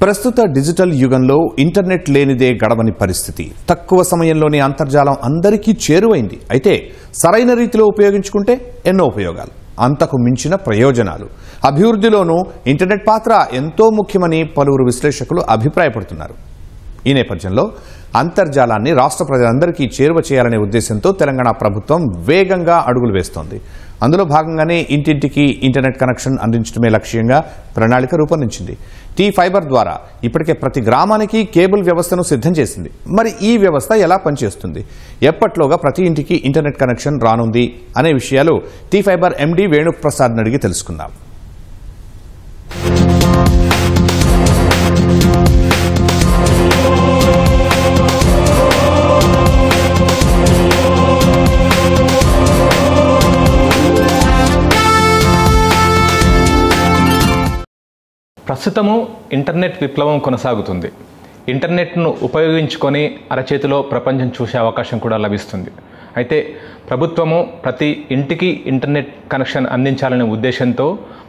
ప్రస్తుత డిజిటల్ యుగంలో ఇంటర్నెట్ లేనిదే గడవని పరిస్థితి. తక్కువ సమయంలోనే అంతర్జాలం అందరికీ చేరువైంది. అయితే సరైన రీతిలో ఉపయోగించుకుంటే ఎన్నో ఉపయోగాలు, అంతకు మించిన ప్రయోజనాలు. అభివృద్ధిలోనూ ఇంటర్నెట్ పాత్ర ఎంతో ముఖ్యమని పలువురు విశ్లేషకులు అభిప్రాయపడుతున్నారు. ఈ నేపథ్యంలో అంతర్జాలాన్ని రాష్ట్ర ప్రజలందరికీ చేరువ చేయాలనే ఉద్దేశంతో తెలంగాణ ప్రభుత్వం వేగంగా అడుగులు వేస్తోంది. అందులో భాగంగానే ఇంటింటికి ఇంటర్నెట్ కనెక్షన్ అందించడమే లక్ష్యంగా ప్రణాళిక రూపొందించింది. T-Fiber ద్వారా ఇప్పటికే ప్రతి గ్రామానికి కేబుల్ వ్యవస్థను సిద్ధం చేసింది. మరి ఈ వ్యవస్థ ఎలా పనిచేస్తుంది, ఎప్పట్లోగా ప్రతి ఇంటికి ఇంటర్నెట్ కనెక్షన్ రానుంది అనే విషయాలు T-Fiber MD వేణుప్రసాద్ అడిగి తెలుసుకుందాం. ప్రస్తుతము ఇంటర్నెట్ విప్లవం కొనసాగుతుంది. ఇంటర్నెట్ను ఉపయోగించుకొని అరచేతిలో ప్రపంచం చూసే అవకాశం కూడా లభిస్తుంది. అయితే ప్రభుత్వము ప్రతి ఇంటికి ఇంటర్నెట్ కనెక్షన్ అందించాలనే ఉద్దేశంతో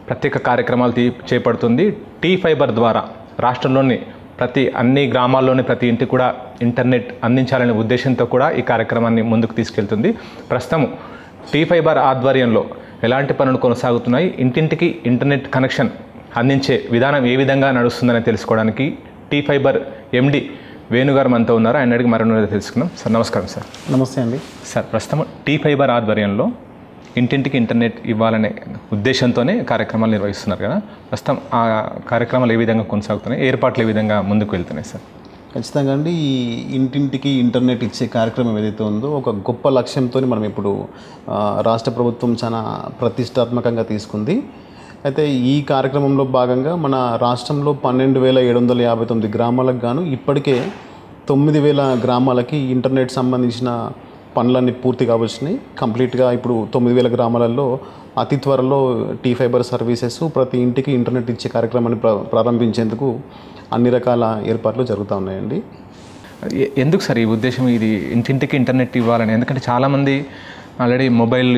ప్రత్యేక కార్యక్రమాలు చేపడుతుంది. T-Fiber ద్వారా రాష్ట్రంలోని అన్ని గ్రామాల్లోని ప్రతి ఇంటికి కూడా ఇంటర్నెట్ అందించాలనే ఉద్దేశంతో కూడా ఈ కార్యక్రమాన్ని ముందుకు తీసుకెళ్తుంది. ప్రస్తుతము T-Fiber ఆధ్వర్యంలో ఎలాంటి పనులు కొనసాగుతున్నాయి, ఇంటింటికి ఇంటర్నెట్ కనెక్షన్ అందించే విధానం ఏ విధంగా నడుస్తుందని తెలుసుకోవడానికి T-Fiber MD వేణుగారు మనతో ఉన్నారు. ఆయన అడిగి మరొక తెలుసుకుందాం. సార్ నమస్కారం. సార్ నమస్తే అండి. సార్ ప్రస్తుతం T-Fiber ఆధ్వర్యంలో ఇంటింటికి ఇంటర్నెట్ ఇవ్వాలనే ఉద్దేశంతోనే కార్యక్రమాలు నిర్వహిస్తున్నారు కదా. ప్రస్తుతం ఆ కార్యక్రమాలు ఏ విధంగా కొనసాగుతున్నాయి, ఏర్పాట్లు ఏ విధంగా ముందుకు వెళ్తున్నాయి సార్? ఖచ్చితంగా అండి, ఈ ఇంటింటికి ఇంటర్నెట్ ఇచ్చే కార్యక్రమం ఏదైతే ఉందో ఒక గొప్ప లక్ష్యంతో మనం ఇప్పుడు రాష్ట్ర ప్రభుత్వం చాలా ప్రతిష్టాత్మకంగా తీసుకుంది. అయితే ఈ కార్యక్రమంలో భాగంగా మన రాష్ట్రంలో 12,759 గ్రామాలకు గాను ఇప్పటికే 9,000 గ్రామాలకి ఇంటర్నెట్ సంబంధించిన పనులన్నీ పూర్తి కావచ్చినాయి. కంప్లీట్గా ఇప్పుడు 9,000 గ్రామాలలో అతి త్వరలో T-Fiber సర్వీసెస్ ప్రతి ఇంటికి ఇంటర్నెట్ ఇచ్చే కార్యక్రమాన్ని ప్రారంభించేందుకు అన్ని రకాల ఏర్పాట్లు జరుగుతూ ఉన్నాయండి. ఎందుకు సార్ ఈ ఉద్దేశం, ఇది ఇంటింటికి ఇంటర్నెట్ ఇవ్వాలని? ఎందుకంటే చాలామంది ఆల్రెడీ మొబైల్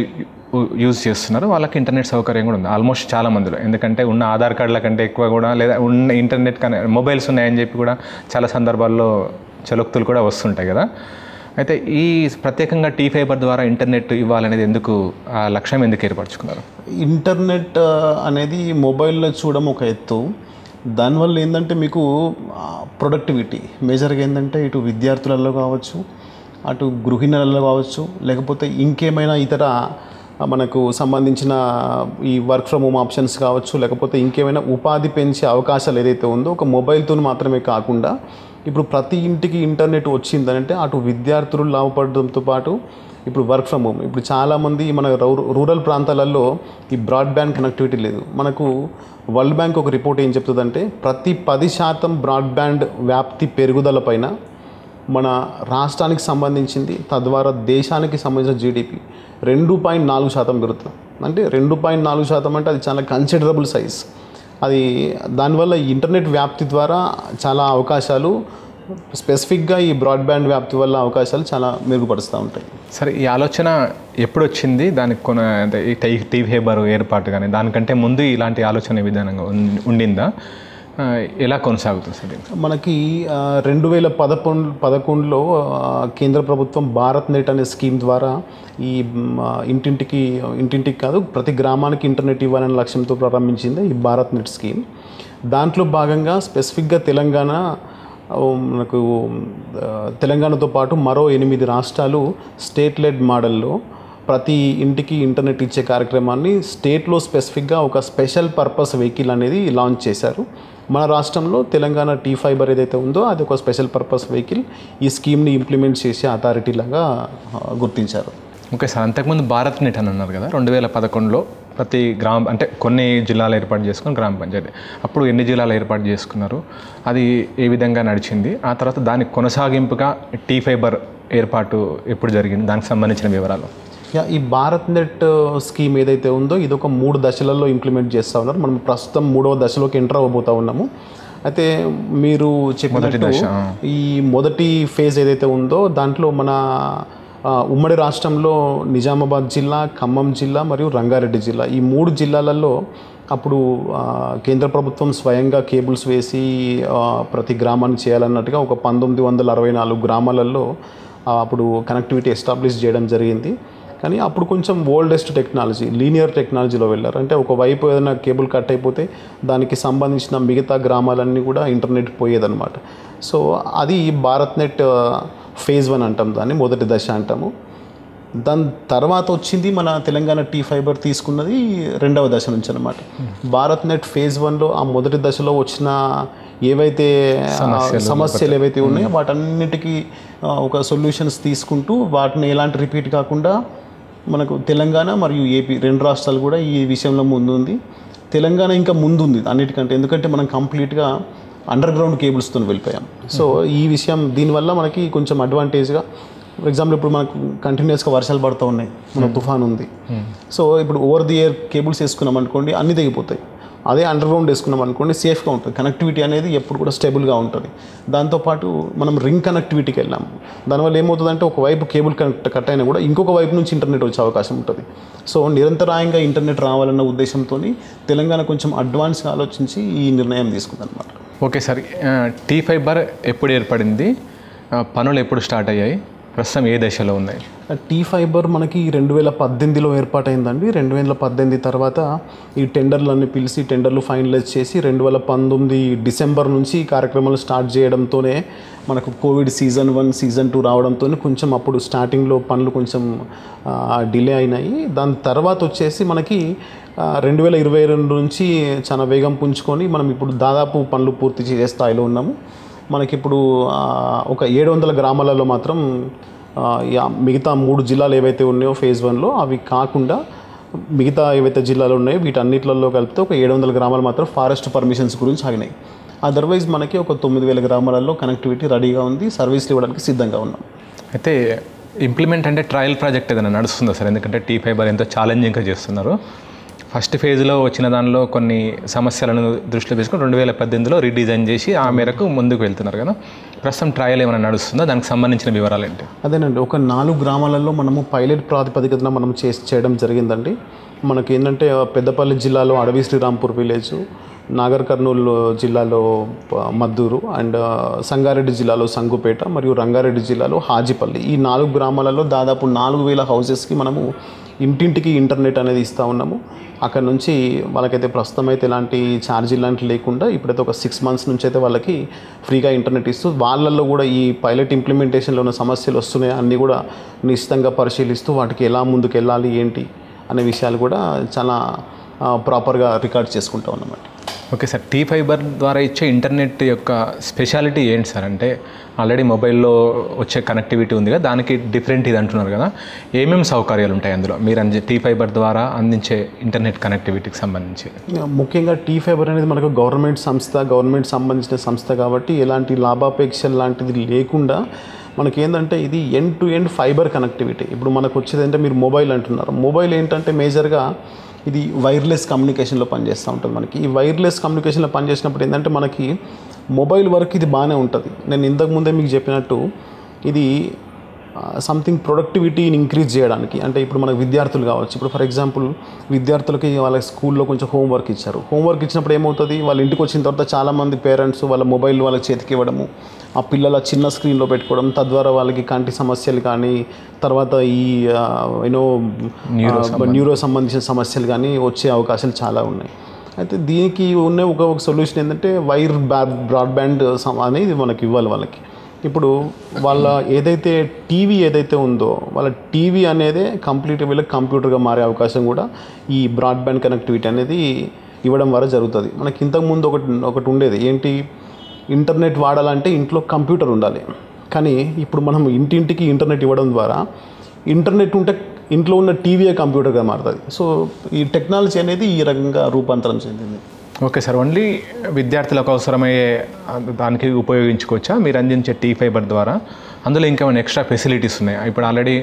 యూజ్ చేస్తున్నారు, వాళ్ళకి ఇంటర్నెట్ సౌకర్యం కూడా ఉంది ఆల్మోస్ట్ చాలా మందిలో. ఎందుకంటే ఉన్న ఆధార్ కార్డుల కంటే ఎక్కువ కూడా, లేదా ఉన్న ఇంటర్నెట్ మొబైల్స్ ఉన్నాయని చెప్పి కూడా చాలా సందర్భాల్లో చలోక్తులు కూడా వస్తుంటాయి కదా. అయితే ఈ ప్రత్యేకంగా T-Fiber ద్వారా ఇంటర్నెట్ ఇవ్వాలనేది ఎందుకు, ఆ లక్ష్యం ఎందుకు ఏర్పరచుకున్నారు? ఇంటర్నెట్ అనేది మొబైల్లో చూడడం ఒక ఎత్తు, దానివల్ల ఏంటంటే మీకు ప్రొడక్టివిటీ మేజర్గా ఏంటంటే ఇటు విద్యార్థులలో కావచ్చు, అటు గృహిణులలో కావచ్చు, లేకపోతే ఇంకేమైనా ఇతర మనకు సంబంధించిన ఈ వర్క్ ఫ్రమ్ హోమ్ ఆప్షన్స్ కావచ్చు, లేకపోతే ఇంకేమైనా ఉపాధి పెంచే అవకాశాలు ఏదైతే ఉందో ఒక మొబైల్తో మాత్రమే కాకుండా ఇప్పుడు ప్రతి ఇంటికి ఇంటర్నెట్ వచ్చిందంటే అటు విద్యార్థులు లాభపడడంతో పాటు ఇప్పుడు వర్క్ ఫ్రమ్ హోమ్, ఇప్పుడు చాలామంది మన రూరల్ ప్రాంతాలలో ఈ బ్రాడ్బ్యాండ్ కనెక్టివిటీ లేదు. మనకు వరల్డ్ బ్యాంక్ ఒక రిపోర్ట్ ఏం చెప్తుందంటే ప్రతి 10% బ్రాడ్బ్యాండ్ వ్యాప్తి పెరుగుదల పైన మన రాష్ట్రానికి సంబంధించింది, తద్వారా దేశానికి సంబంధించిన GDP 2.4% పెరుగుతుంది. అంటే 2.4% అంటే అది చాలా కన్సిడరబుల్ సైజ్. అది దానివల్ల ఇంటర్నెట్ వ్యాప్తి ద్వారా చాలా అవకాశాలు, స్పెసిఫిక్గా ఈ బ్రాడ్బ్యాండ్ వ్యాప్తి వల్ల అవకాశాలు చాలా మెరుగుపరుస్తూ ఉంటాయి. సరే, ఈ ఆలోచన ఎప్పుడు వచ్చింది? దానికి అంటే ఈ T-Fiber ఏర్పాటు కానీ దానికంటే ముందు ఇలాంటి ఆలోచన విధానంగా ఉండిందా? ఎలా కొనసాగుతుంది సార్? మనకి 2011లో కేంద్ర ప్రభుత్వం భారత్ నెట్ అనే స్కీమ్ ద్వారా ఈ ఇంటింటికి కాదు ప్రతి గ్రామానికి ఇంటర్నెట్ ఇవ్వాలనే లక్ష్యంతో ప్రారంభించింది ఈ భారత్ నెట్ స్కీమ్. దాంట్లో భాగంగా స్పెసిఫిక్గా తెలంగాణతో పాటు మరో 8 రాష్ట్రాలు స్టేట్ లెడ్ మోడల్లో ప్రతి ఇంటికి ఇంటర్నెట్ ఇచ్చే కార్యక్రమాన్ని స్టేట్లో స్పెసిఫిక్గా ఒక స్పెషల్ పర్పస్ వెహికల్ అనేది లాంచ్ చేశారు. మన రాష్ట్రంలో తెలంగాణ T-Fiber ఏదైతే ఉందో అది ఒక స్పెషల్ పర్పస్ వెహికల్ ఈ స్కీమ్ని ఇంప్లిమెంట్ చేసే అథారిటీ లాగా గుర్తించారు. ఓకే సార్, అంతకుముందు భారత్ నెట్ అని అన్నారు కదా. 2011లో ప్రతి అంటే కొన్ని జిల్లాలు ఏర్పాటు చేసుకుని గ్రామ పంచాయతీ, అప్పుడు ఎన్ని జిల్లాలు ఏర్పాటు చేసుకున్నారు, అది ఏ విధంగా నడిచింది, ఆ తర్వాత దానికి కొనసాగింపుగా T-Fiber ఏర్పాటు ఎప్పుడు జరిగింది, దానికి సంబంధించిన వివరాలు? ఈ భారత్ నెట్ స్కీమ్ ఏదైతే ఉందో ఇది ఒక 3 దశలలో ఇంప్లిమెంట్ చేస్తూ ఉన్నారు. మనం ప్రస్తుతం 3వ దశలోకి ఎంటర్ అవ్వబోతూ ఉన్నాము. అయితే మీరు చెప్పినట్టు ఈ మొదటి ఫేజ్ ఏదైతే ఉందో దాంట్లో మన ఉమ్మడి రాష్ట్రంలో నిజామాబాద్ జిల్లా, ఖమ్మం జిల్లా మరియు రంగారెడ్డి జిల్లా ఈ 3 జిల్లాలలో అప్పుడు కేంద్ర ప్రభుత్వం స్వయంగా కేబుల్స్ వేసి ప్రతి గ్రామాన్ని చేయాలన్నట్టుగా ఒక 1964 గ్రామాలలో అప్పుడు కనెక్టివిటీ ఎస్టాబ్లిష్ చేయడం జరిగింది. కానీ అప్పుడు కొంచెం ఓల్డెస్ట్ టెక్నాలజీ, లీనియర్ టెక్నాలజీలో వెళ్ళారు. అంటే ఒకవైపు ఏదైనా కేబుల్ కట్ అయిపోతే దానికి సంబంధించిన మిగతా గ్రామాలన్నీ కూడా ఇంటర్నెట్ పోయేదన్నమాట. సో అది భారత్ నెట్ ఫేజ్ 1 అంటాం, దాన్ని మొదటి దశ అంటాము. దాని తర్వాత వచ్చింది మన తెలంగాణ టీ ఫైబర్ తీసుకున్నది రెండవ దశ నుంచి అనమాట. భారత్ నెట్ ఫేజ్ 1లో ఆ మొదటి దశలో వచ్చిన ఏవైతే సమస్యలు ఏవైతే ఉన్నాయో వాటన్నిటికీ ఒక సొల్యూషన్స్ తీసుకుంటూ వాటిని ఎలాంటి రిపీట్ కాకుండా మనకు తెలంగాణ మరియు ఏపీ 2 రాష్ట్రాలు కూడా ఈ విషయంలో ముందుంది. తెలంగాణ ఇంకా ముందుంది అన్నిటికంటే, ఎందుకంటే మనం కంప్లీట్గా అండర్ గ్రౌండ్ కేబుల్స్తో వెళ్ళిపోయాం. సో ఈ విషయం దీనివల్ల మనకి కొంచెం అడ్వాంటేజ్గా, ఫర్ ఎగ్జాంపుల్ ఇప్పుడు మనకు కంటిన్యూస్గా వర్షాలు పడుతూ ఉన్నాయి, మన తుఫాన్ ఉంది. సో ఇప్పుడు ఓవర్ ది ఎయిర్ కేబుల్స్ వేసుకున్నాం అనుకోండి అన్నీ తెగిపోతాయి. అదే అండర్ గ్రౌండ్ వేసుకున్నాం అనుకోండి సేఫ్గా ఉంటుంది, కనెక్టివిటీ అనేది ఎప్పుడు కూడా స్టేబుల్గా ఉంటుంది. దాంతోపాటు మనం రింగ్ కనెక్టివిటీకి వెళ్ళాము. దానివల్ల ఏమవుతుందంటే ఒకవైపు కేబుల్ కట్ అయినా కూడా ఇంకొక వైపు నుంచి ఇంటర్నెట్ వచ్చే అవకాశం ఉంటుంది. సో నిరంతరాయంగా ఇంటర్నెట్ రావాలన్న ఉద్దేశంతో తెలంగాణ కొంచెం అడ్వాన్స్గా ఆలోచించి ఈ నిర్ణయం తీసుకుందన్నమాట. ఓకే సార్, టీ ఫైబర్ ఎప్పుడు ఏర్పడింది, పనులు ఎప్పుడు స్టార్ట్ అయ్యాయి, ప్రస్తుతం ఏ దశలో ఉన్నాయి? టీ ఫైబర్ మనకి 2018లో ఏర్పాటైందండి. 2018 తర్వాత ఈ టెండర్లన్నీ పిలిచి టెండర్లు ఫైనలైజ్ చేసి 2019 డిసెంబర్ నుంచి ఈ కార్యక్రమాలు స్టార్ట్ చేయడంతోనే మనకు కోవిడ్ సీజన్ 1 సీజన్ 2 రావడంతో కొంచెం అప్పుడు స్టార్టింగ్లో పనులు కొంచెం డిలే అయినాయి. దాని తర్వాత వచ్చేసి మనకి 2022 నుంచి చాలా వేగం పుంజుకొని మనం ఇప్పుడు దాదాపు పనులు పూర్తి చేసే స్థాయిలో ఉన్నాము. మనకిప్పుడు ఒక 700 గ్రామాలలో మాత్రం మిగతా 3 జిల్లాలు ఏవైతే ఉన్నాయో ఫేజ్ 1లో అవి కాకుండా మిగతా ఏవైతే జిల్లాలు ఉన్నాయో వీటన్నిటిలో కలిపితే ఒక 700 గ్రామాలు మాత్రం ఫారెస్ట్ పర్మిషన్స్ గురించి ఆగినాయి. అదర్వైజ్ మనకి ఒక 9000 గ్రామాలలో కనెక్టివిటీ రెడీగా ఉంది, సర్వీస్లు ఇవ్వడానికి సిద్ధంగా ఉన్నాం. అయితే ఇంప్లిమెంట్ అంటే ట్రయల్ ప్రాజెక్ట్ ఏదైనా నడుస్తుందా సార్? ఎందుకంటే టీ ఫైబర్ ఎంతో ఛాలెంజింగ్గా చేస్తున్నారు. ఫస్ట్ ఫేజ్లో వచ్చిన దానిలో కొన్ని సమస్యలను దృష్టిలో తీసుకొని 2018లో రీడిజైన్ చేసి ఆ మేరకు ముందుకు వెళ్తున్నారు కదా. ప్రస్తుతం ట్రయల్ ఏమైనా నడుస్తుందో, దానికి సంబంధించిన వివరాలు ఏంటి? అదేనండి, ఒక 4 గ్రామాలలో మనము పైలట్ ప్రాతిపదికన మనం చేయడం జరిగిందండి. మనకి ఏంటంటే పెద్దపల్లి జిల్లాలో అడవి శ్రీరాంపూర్ విలేజ్, నాగర్ కర్నూలు జిల్లాలో మద్దూరు అండ్ సంగారెడ్డి జిల్లాలో సంగుపేట మరియు రంగారెడ్డి జిల్లాలో హాజీపల్లి, ఈ 4 గ్రామాలలో దాదాపు 4000 హౌసెస్కి మనము ఇంటింటికి ఇంటర్నెట్ అనేది ఇస్తూ ఉన్నాము. అక్కడ నుంచి వాళ్ళకైతే ప్రస్తుతం అయితే ఎలాంటి ఛార్జీలు లాంటివి లేకుండా ఇప్పుడైతే ఒక 6 months నుంచి అయితే వాళ్ళకి ఫ్రీగా ఇంటర్నెట్ ఇస్తూ వాళ్ళల్లో కూడా ఈ పైలట్ ఇంప్లిమెంటేషన్లో ఉన్న సమస్యలు వస్తున్నాయి అన్నీ కూడా నిశ్చితంగా పరిశీలిస్తూ వాటికి ఎలా ముందుకు వెళ్ళాలి ఏంటి అనే విషయాలు కూడా చాలా ప్రాపర్గా రికార్డ్ చేసుకుంటూ ఉన్నామండి. ఓకే సార్, టీ ఫైబర్ ద్వారా ఇచ్చే ఇంటర్నెట్ యొక్క స్పెషాలిటీ ఏంటి సార్? అంటే ఆల్రెడీ మొబైల్లో వచ్చే కనెక్టివిటీ ఉంది కదా, దానికి డిఫరెంట్ ఇది అంటున్నారు కదా, ఏమేమి సౌకర్యాలు ఉంటాయి అందులో మీరు టీ ఫైబర్ ద్వారా అందించే ఇంటర్నెట్ కనెక్టివిటీకి సంబంధించి? ముఖ్యంగా టీ ఫైబర్ అనేది మనకు గవర్నమెంట్ సంబంధించిన సంస్థ కాబట్టి ఎలాంటి లాభాపేక్ష లాంటిది లేకుండా మనకేంటంటే ఇది end to end fibre connectivity. ఇప్పుడు మనకు వచ్చేది అంటే మీరు మొబైల్ అంటున్నారు, మొబైల్ ఏంటంటే మేజర్గా ఇది వైర్లెస్ కమ్యూనికేషన్లో పనిచేస్తూ ఉంటుంది. మనకి ఈ వైర్లెస్ కమ్యూనికేషన్లో పనిచేసినప్పుడు ఏంటంటే మనకి మొబైల్ వరకు ఇది బాగానే ఉంటుంది. నేను ఇంతకుముందే మీకు చెప్పినట్టు ఇది సంథింగ్ ప్రొడక్టివిటీని ఇంక్రీజ్ చేయడానికి, అంటే ఇప్పుడు మనకు విద్యార్థులు కావచ్చు, ఇప్పుడు ఫర్ ఎగ్జాంపుల్ విద్యార్థులకి వాళ్ళ స్కూల్లో కొంచెం హోంవర్క్ ఇచ్చారు. హోంవర్క్ ఇచ్చినప్పుడు ఏమవుతుంది, వాళ్ళ ఇంటికి వచ్చిన తర్వాత చాలామంది పేరెంట్స్ వాళ్ళ మొబైల్ వాళ్ళ చేతికి ఇవ్వడము, ఆ పిల్లల చిన్న స్క్రీన్లో పెట్టుకోవడం, తద్వారా వాళ్ళకి కంటి సమస్యలు కానీ తర్వాత ఈ న్యూరో సంబంధించిన సమస్యలు కానీ వచ్చే అవకాశాలు చాలా ఉన్నాయి. అయితే దీనికి ఉన్న ఒక సొల్యూషన్ ఏంటంటే వైర్ బ్రాడ్బ్యాండ్ అనేది మనకి ఇవ్వాలి వాళ్ళకి. ఇప్పుడు వాళ్ళ ఏదైతే టీవీ ఏదైతే ఉందో వాళ్ళ టీవీ అనేది కంప్లీట్ వీళ్ళకి కంప్యూటర్గా మారే అవకాశం కూడా ఈ బ్రాడ్బ్యాండ్ కనెక్టివిటీ అనేది ఇవ్వడం ద్వారా జరుగుతుంది. మనకి ఇంతకుముందు ఒకటి ఉండేది ఏంటి, ఇంటర్నెట్ వాడాలంటే ఇంట్లో కంప్యూటర్ ఉండాలి, కానీ ఇప్పుడు మనం ఇంటింటికి ఇంటర్నెట్ ఇవ్వడం ద్వారా ఇంటర్నెట్ ఉంటే ఇంట్లో ఉన్న టీవీయే కంప్యూటర్గా మారుతుంది. సో ఈ టెక్నాలజీ అనేది ఈ రకంగా రూపాంతరం చెందింది. ఓకే సార్, ఓన్లీ విద్యార్థులకు అవసరమయ్యే దానికి ఉపయోగించుకోవచ్చా మీరు అందించే టీ ఫైబర్ ద్వారా? అందులో ఇంకేమైనా ఎక్స్ట్రా ఫెసిలిటీస్ ఉన్నాయి? ఇప్పుడు ఆల్రెడీ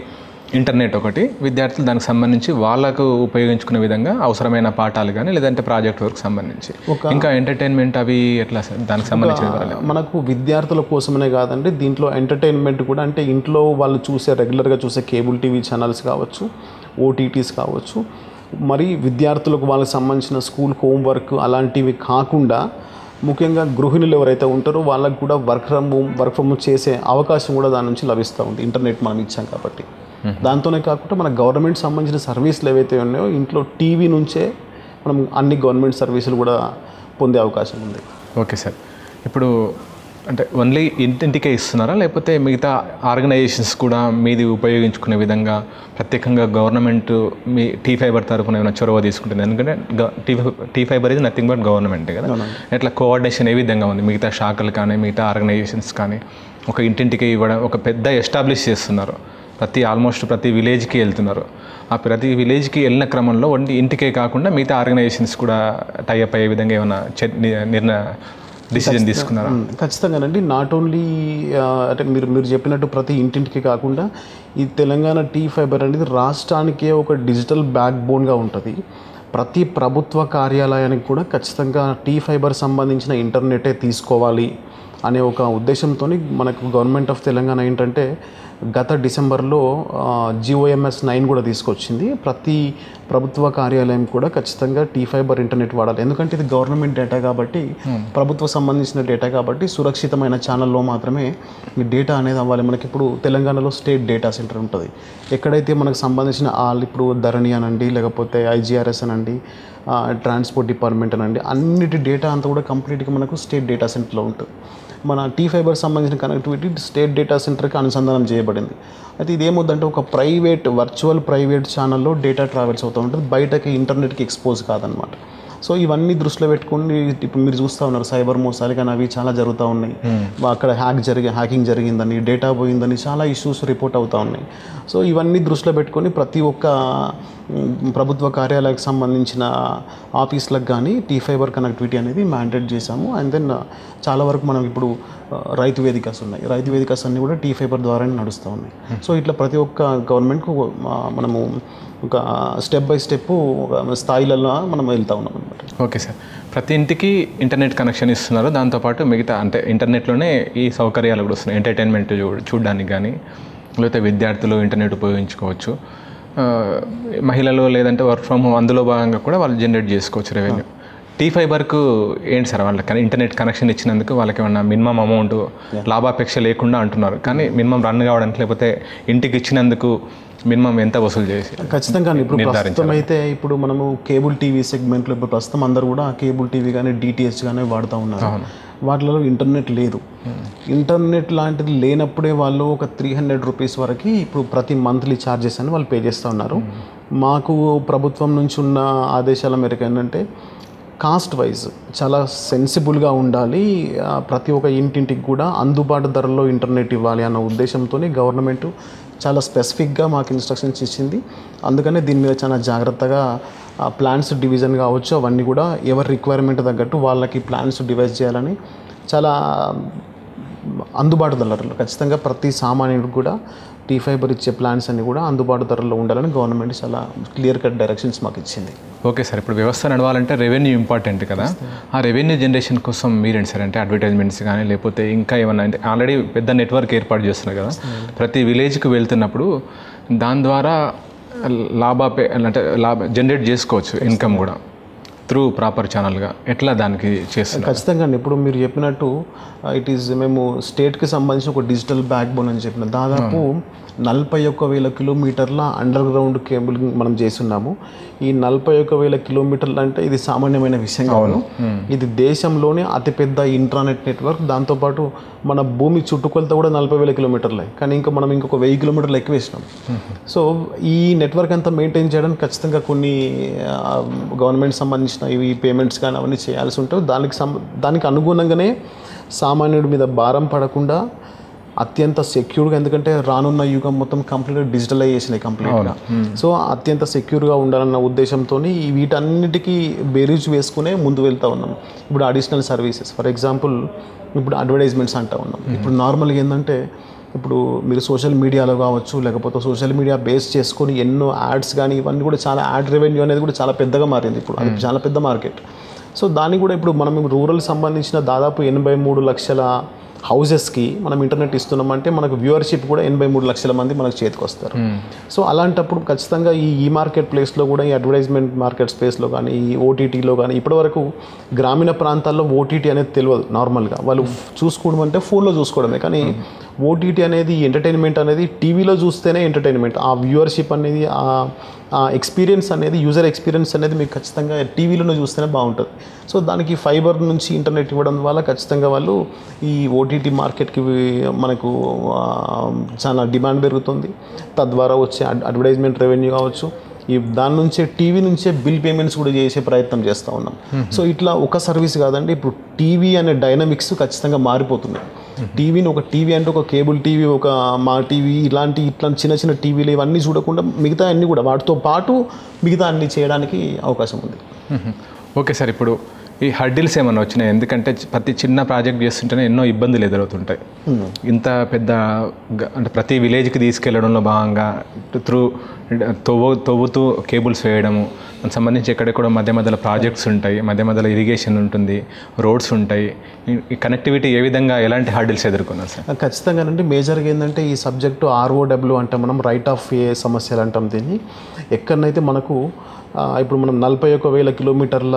ఇంటర్నెట్ ఒకటి, విద్యార్థులు దానికి సంబంధించి వాళ్ళకు ఉపయోగించుకునే విధంగా అవసరమైన పాఠాలు కానీ లేదంటే ప్రాజెక్ట్ వర్క్ సంబంధించి, ఇంకా ఎంటర్టైన్మెంట్ అవి ఎట్లా సార్ దానికి సంబంధించి మనకు విద్యార్థుల కోసమనే కాదండి, దీంట్లో ఎంటర్టైన్మెంట్ కూడా, అంటే ఇంట్లో వాళ్ళు రెగ్యులర్గా చూసే కేబుల్ టీవీ ఛానల్స్ కావచ్చు, ఓటీటీస్ కావచ్చు, మరి విద్యార్థులకు వాళ్ళకి సంబంధించిన స్కూల్ హోంవర్క్ అలాంటివి కాకుండా ముఖ్యంగా గృహిణులు ఎవరైతే ఉంటారో వాళ్ళకు కూడా వర్క్ ఫ్రమ్ హోమ్ చేసే అవకాశం కూడా దాని నుంచి లభిస్తూ ఉంది. ఇంటర్నెట్ మనం ఇచ్చాం కాబట్టి. దాంతోనే కాకుండా మన గవర్నమెంట్ సంబంధించిన సర్వీసులు ఏవైతే ఉన్నాయో ఇంట్లో టీవీ నుంచే మనం అన్ని గవర్నమెంట్ సర్వీసులు కూడా పొందే అవకాశం ఉంది. ఓకే సార్, ఇప్పుడు అంటే ఓన్లీ ఇంటింటికే ఇస్తున్నారా లేకపోతే మిగతా ఆర్గనైజేషన్స్ కూడా మీది ఉపయోగించుకునే విధంగా ప్రత్యేకంగా గవర్నమెంట్ మీ T-Fiber తరఫున ఏమైనా చొరవ తీసుకుంటుంది? ఎందుకంటే T-Fiber ఇది నథింగ్ బట్ గవర్నమెంటే కదా. ఎట్లా కోఆర్డినేషన్ ఏ విధంగా ఉంది మిగతా శాఖలు కానీ మిగతా ఆర్గనైజేషన్స్ కానీ? ఒక ఇంటింటికి ఇవ్వడం, ఒక పెద్ద ఎస్టాబ్లిష్ చేస్తున్నారు, ఆల్మోస్ట్ ప్రతి విలేజ్కి వెళ్తున్నారు. ఆ ప్రతి విలేజ్కి వెళ్ళిన క్రమంలో ఇంటికే కాకుండా మిగతా ఆర్గనైజేషన్స్ కూడా టైఅప్ అయ్యే విధంగా ఏమైనా డిసిజన్ తీసుకున్నారా? ఖచ్చితంగానండి. నాట్ ఓన్లీ అంటే మీరు చెప్పినట్టు ప్రతి ఇంటింటికి కాకుండా ఈ తెలంగాణ T-Fiber అనేది రాష్ట్రానికే ఒక డిజిటల్ బ్యాక్ బోన్గా ఉంటుంది. ప్రతి ప్రభుత్వ కార్యాలయానికి కూడా ఖచ్చితంగా T-Fiber సంబంధించిన ఇంటర్నెటే తీసుకోవాలి అనే ఒక ఉద్దేశంతో మనకు గవర్నమెంట్ ఆఫ్ తెలంగాణ ఏంటంటే గత డిసెంబర్లో GOMS 9 కూడా తీసుకొచ్చింది. ప్రతి ప్రభుత్వ కార్యాలయం కూడా ఖచ్చితంగా T-Fiber ఇంటర్నెట్ వాడాలి. ఎందుకంటే ఇది గవర్నమెంట్ డేటా కాబట్టి, ప్రభుత్వ సంబంధించిన డేటా కాబట్టి సురక్షితమైన ఛానల్లో మాత్రమే ఈ డేటా అనేది అవ్వాలి. మనకి ఇప్పుడు తెలంగాణలో స్టేట్ డేటా సెంటర్ ఉంటుంది. ఎక్కడైతే మనకు సంబంధించిన ఇప్పుడు ధరణి అనండి, లేకపోతే IGRS అనండి, ట్రాన్స్పోర్ట్ డిపార్ట్మెంట్ అనండి, అన్నిటి డేటా అంతా కూడా కంప్లీట్గా మనకు స్టేట్ డేటా సెంటర్లో ఉంటుంది. మన T-Fiber సంబంధించిన కనెక్టివిటీ స్టేట్ డేటా సెంటర్కి అనుసంధానం చేయబడింది. అయితే ఇదేమవుతుందంటే ఒక వర్చువల్ ప్రైవేట్ ఛానల్లో డేటా ట్రావెల్స్ అవుతూ ఉంటుంది, బయటకి ఇంటర్నెట్కి ఎక్స్పోజ్ కాదనమాట. సో ఇవన్నీ దృష్టిలో పెట్టుకుని ఇప్పుడు మీరు చూస్తూ ఉన్నారు సైబర్ మోసాలు కానీ అవి చాలా జరుగుతూ ఉన్నాయి. అక్కడ హ్యాకింగ్ జరిగిందని, డేటా పోయిందని చాలా ఇష్యూస్ రిపోర్ట్ అవుతూ ఉన్నాయి. సో ఇవన్నీ దృష్టిలో పెట్టుకొని ప్రతి ఒక్క ప్రభుత్వ కార్యాలయానికి సంబంధించిన ఆఫీసులకు కానీ T-Fiber కనెక్టివిటీ అనేది మ్యాండేట్ చేశాము. అండ్ దెన్ చాలా వరకు మనం ఇప్పుడు రైతు వేదికస్ ఉన్నాయి, రైతు వేదికస్ అన్నీ కూడా T-Fiber ద్వారానే నడుస్తూ ఉన్నాయి. సో ఇట్లా ప్రతి ఒక్క గవర్నమెంట్కు మనము ఒక స్టెప్ బై స్టెప్ స్థాయిలలో మనం వెళ్తూ ఉన్నాం అనమాట. ఓకే సార్, ప్రతి ఇంటికి ఇంటర్నెట్ కనెక్షన్ ఇస్తున్నారు, దాంతోపాటు మిగతా అంటే ఇంటర్నెట్లోనే ఈ సౌకర్యాలు కూడా వస్తున్నాయి. ఎంటర్టైన్మెంట్ చూడడానికి కానీ లేకపోతే విద్యార్థులు ఇంటర్నెట్ ఉపయోగించుకోవచ్చు, మహిళలు లేదంటే వర్క్ ఫ్రమ్ హోమ్ అందులో భాగంగా కూడా వాళ్ళు జనరేట్ చేసుకోవచ్చు రెవెన్యూ. T-Fiberకు ఏంటి సార్ వాళ్ళకి ఇంటర్నెట్ కనెక్షన్ ఇచ్చినందుకు వాళ్ళకి ఏమన్నా మినిమం అమౌంట్ లాభాపేక్ష లేకుండా అంటున్నారు, కానీ మినిమం రన్ కావడానికి లేకపోతే ఇంటికి ఇచ్చినందుకు మినిమం ఎంత వసూలు చేసి? ఖచ్చితంగా ఇప్పుడు ప్రస్తుతం అయితే ఇప్పుడు మనము కేబుల్ టీవీ సెగ్మెంట్లో ఇప్పుడు ప్రస్తుతం అందరూ కూడా కేబుల్ టీవీ కానీ DTH కానీ వాడుతూ ఉన్నారు. వాటిలో ఇంటర్నెట్ లేదు. ఇంటర్నెట్ లాంటిది లేనప్పుడే వాళ్ళు ఒక 300 రూపీస్ వరకు ఇప్పుడు ప్రతి మంత్లీ ఛార్జెస్ అని వాళ్ళు పే చేస్తూ ఉన్నారు. మాకు ప్రభుత్వం నుంచి ఉన్న ఆదేశాల మేరకు ఏంటంటే కాస్ట్ వైజ్ చాలా సెన్సిబుల్గా ఉండాలి, ప్రతి ఒక్క ఇంటింటికి కూడా అందుబాటు ధరల్లో ఇంటర్నెట్ ఇవ్వాలి అన్న ఉద్దేశంతో గవర్నమెంట్ చాలా స్పెసిఫిక్గా మాకు ఇన్స్ట్రక్షన్స్ ఇచ్చింది. అందుకనే దీని మీద చాలా జాగ్రత్తగా ప్లాన్స్ డివిజన్ కావచ్చు అవన్నీ కూడా ఎవరి రిక్వైర్మెంట్ తగ్గట్టు వాళ్ళకి ప్లాన్స్ డివైజ్ చేయాలని చాలా అందుబాటు ధరలు ఖచ్చితంగా ప్రతి సామాన్యుడికి కూడా T-Fiber ఇచ్చే ప్లాన్స్ అన్ని కూడా అందుబాటు ధరల్లో ఉండాలని గవర్నమెంట్ చాలా క్లియర్ కట్ డైరెక్షన్స్ మాకు ఇచ్చింది. ఓకే సార్, ఇప్పుడు వ్యవస్థ నడవాలంటే రెవెన్యూ ఇంపార్టెంట్ కదా. ఆ రెవెన్యూ జనరేషన్ కోసం మీరేంటి సార్ అంటే అడ్వర్టైజ్మెంట్స్ కానీ లేకపోతే ఇంకా ఏమన్నా అంటే ఆల్రెడీ పెద్ద నెట్వర్క్ ఏర్పాటు చేస్తున్నారు కదా, ప్రతి విలేజ్కి వెళ్తున్నప్పుడు దాని ద్వారా జనరేట్ చేసుకోవచ్చు ఇన్కమ్ కూడా త్రూ ప్రాపర్ ఛానల్గా, ఎట్లా దానికి చేస్తాం? ఖచ్చితంగా అండి. ఇప్పుడు మీరు చెప్పినట్టు మేము స్టేట్కి సంబంధించి ఒక డిజిటల్ బ్యాక్ బోన్ అని చెప్పిన దాదాపు 41,000 కిలోమీటర్ల అండర్ గ్రౌండ్ కేబుల్ మనం చేస్తున్నాము. ఈ 41,000 కిలోమీటర్లు అంటే ఇది సామాన్యమైన విషయం కాదు. ఇది దేశంలోనే అతిపెద్ద ఇంటర్నెట్ నెట్వర్క్. దాంతోపాటు మన భూమి చుట్టుకొలత కూడా 40,000 కిలోమీటర్లే, కానీ ఇంకొక 1000 కిలోమీటర్లు ఎక్కువ వేసినాం. సో ఈ నెట్వర్క్ అంతా మెయింటైన్ చేయడానికి ఖచ్చితంగా కొన్ని గవర్నమెంట్ సంబంధించిన ఇవి పేమెంట్స్ కానీ అవన్నీ చేయాల్సి ఉంటాయి. దానికి అనుగుణంగానే సామాన్యుడి మీద భారం పడకుండా అత్యంత సెక్యూర్గా, ఎందుకంటే రానున్న యుగం మొత్తం కంప్లీట్గా డిజిటలైజేషన్ కంప్లీట్గా. సో అత్యంత సెక్యూర్గా ఉండాలన్న ఉద్దేశంతో వీటన్నిటికీ బేరీజ్ వేసుకునే ముందు వెళ్తూ ఉన్నాం. ఇప్పుడు అడిషనల్ సర్వీసెస్ ఫర్ ఎగ్జాంపుల్ ఇప్పుడు అడ్వర్టైజ్మెంట్స్ అంటూ ఉన్నాం. ఇప్పుడు నార్మల్గా ఏంటంటే ఇప్పుడు మీరు సోషల్ మీడియాలో కావచ్చు, లేకపోతే సోషల్ మీడియా బేస్ చేసుకొని ఎన్నో యాడ్స్ కానీ ఇవన్నీ కూడా చాలా యాడ్ రెవెన్యూ అనేది కూడా చాలా పెద్దగా మారింది ఇప్పుడు. అది చాలా పెద్ద మార్కెట్. సో దాన్ని కూడా ఇప్పుడు మనం రూరల్ సంబంధించిన దాదాపు 83 లక్షల హౌజెస్కి మనం ఇంటర్నెట్ ఇస్తున్నామంటే మనకు వ్యూవర్షిప్ కూడా 83 లక్షల మంది మనకు చేతికి వస్తారు. సో అలాంటప్పుడు ఖచ్చితంగా ఈ మార్కెట్ ప్లేస్లో కూడా ఈ అడ్వర్టైజ్మెంట్ మార్కెట్ స్పేస్లో కానీ ఈ ఓటీటీలో కానీ ఇప్పటివరకు గ్రామీణ ప్రాంతాల్లో ఓటీటీ అనేది తెలియదు. నార్మల్గా వాళ్ళు చూసుకోవడం అంటే ఫోన్లో చూసుకోవడమే. కానీ ఓటీటీ అనేది ఎంటర్టైన్మెంట్ అనేది టీవీలో చూస్తేనే ఎంటర్టైన్మెంట్. ఆ వ్యూవర్షిప్ అనేది ఆ ఎక్స్పీరియన్స్ అనేది యూజర్ ఎక్స్పీరియన్స్ అనేది మీకు ఖచ్చితంగా టీవీలోనే చూస్తేనే బాగుంటుంది. సో దానికి ఫైబర్ నుంచి ఇంటర్నెట్ ఇవ్వడం వల్ల ఖచ్చితంగా వాళ్ళు ఈ ఓటీటీ మార్కెట్కి మనకు చాలా డిమాండ్ పెరుగుతుంది. తద్వారా వచ్చే అడ్వర్టైజ్మెంట్ రెవెన్యూ కావచ్చు, దాని నుంచే టీవీ నుంచే బిల్ పేమెంట్స్ కూడా చేసే ప్రయత్నం చేస్తూ ఉన్నాం. సో ఇట్లా ఒక సర్వీస్ కాదండి, ఇప్పుడు టీవీ అనే డైనమిక్స్ ఖచ్చితంగా మారిపోతుంది. టీవీని ఒక టీవీ అంటే ఒక కేబుల్ టీవీ, ఒక మా టీవీ, ఇట్లాంటి చిన్న చిన్న టీవీలు ఇవన్నీ చూడకుండా మిగతా అన్నీ కూడా వాటితో పాటు మిగతా అన్నీ చేయడానికి అవకాశం ఉంది. ఓకే సార్, ఇప్పుడు ఈ హర్డిల్స్ ఏమైనా వచ్చినాయి? ఎందుకంటే ప్రతి చిన్న ప్రాజెక్ట్ చేస్తుంటేనే ఎన్నో ఇబ్బందులు ఎదురవుతుంటాయి. ఇంత పెద్ద అంటే ప్రతి విలేజ్కి తీసుకెళ్లడంలో భాగంగా తవ్వుతూ కేబుల్స్ వేయడము, దానికి సంబంధించి ఎక్కడెక్కడ మధ్య మధ్యలో ప్రాజెక్ట్స్ ఉంటాయి, మధ్య మధ్యలో ఇరిగేషన్ ఉంటుంది, రోడ్స్ ఉంటాయి. ఈ కనెక్టివిటీ ఏ విధంగా ఎలాంటి హర్డిల్స్ ఎదుర్కొన్నారు సార్? ఖచ్చితంగానంటే మేజర్గా ఏంటంటే ఈ సబ్జెక్టు ROW అంటే మనం రైట్ ఆఫ్ వే సమస్యలు అంటాం దీన్ని. ఎక్కడనైతే మనకు ఇప్పుడు మనం 41,000 కిలోమీటర్ల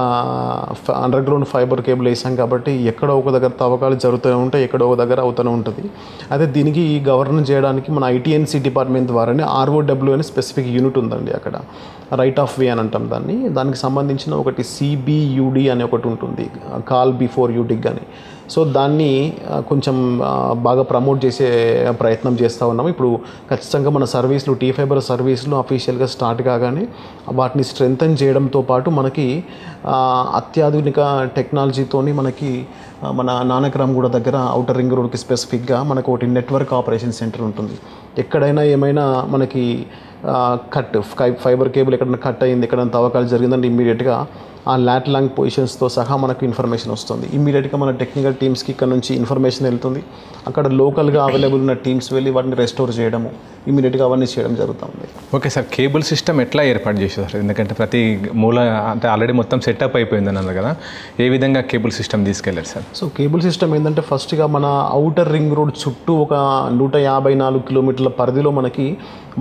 అండర్ గ్రౌండ్ ఫైబర్ కేబుల్ వేసాం కాబట్టి ఎక్కడో ఒక దగ్గర తవ్వకాలు జరుగుతూనే ఉంటాయి, ఎక్కడో ఒక దగ్గర అవుతూనే ఉంటుంది. అదే దీనికి గవర్నెన్స్ చేయడానికి మన ITNC డిపార్ట్మెంట్ ద్వారానే ROW అని స్పెసిఫిక్ యూనిట్ ఉందండి. అక్కడ రైట్ ఆఫ్ వే అని అంటాం దాన్ని. దానికి సంబంధించిన ఒకటి CBUD అని ఒకటి ఉంటుంది, కాల్ బిఫోర్ యూ డిగ్ అని. సో దాన్ని కొంచెం బాగా ప్రమోట్ చేసే ప్రయత్నం చేస్తూ ఉన్నాము. ఇప్పుడు ఖచ్చితంగా మన సర్వీసులు T-Fiber సర్వీసులు అఫీషియల్గా స్టార్ట్ కాగానే వాటిని స్ట్రెంథన్ చేయడంతో పాటు మనకి అత్యాధునిక టెక్నాలజీతోని మనకి మన నానక్రామ్గూడ దగ్గర ఔటర్ రింగ్ రోడ్కి స్పెసిఫిక్గా మనకు ఒకటి నెట్వర్క్ ఆపరేషన్ సెంటర్ ఉంటుంది. ఎక్కడైనా ఏమైనా మనకి ఫైబర్ కేబుల్ ఎక్కడైనా కట్ అయింది, ఎక్కడైనా తవ్వకాలు జరిగిందంటే ఇమ్మీడియట్గా ఆ లాట్ లాంగ్ పొజిషన్స్తో సహా మనకు ఇన్ఫర్మేషన్ వస్తుంది. ఇమ్మీడియట్గా మన టెక్నికల్ టీమ్స్కి ఇక్కడ నుంచి ఇన్ఫర్మేషన్ వెళ్తుంది. అక్కడ లోకల్గా అవైలబుల్ ఉన్న టీమ్స్ వెళ్ళి వాటిని రెస్టోర్ చేయడము, ఇమ్మీడియట్గా అవన్నీ చేయడం జరుగుతుంది. ఓకే సార్, కేబుల్ సిస్టమ్ ఎట్లా ఏర్పాటు చేశారు? ఎందుకంటే ప్రతి మూల అంటే ఆల్రెడీ మొత్తం సెటప్ అయిపోయింది అన్నారు కదా, ఏ విధంగా కేబుల్ సిస్టమ్ తీసుకెళ్ళారు సార్? సో కేబుల్ సిస్టమ్ ఏంటంటే ఫస్ట్గా మన ఔటర్ రింగ్ రోడ్ చుట్టూ ఒక 154 కిలోమీటర్ల పరిధిలో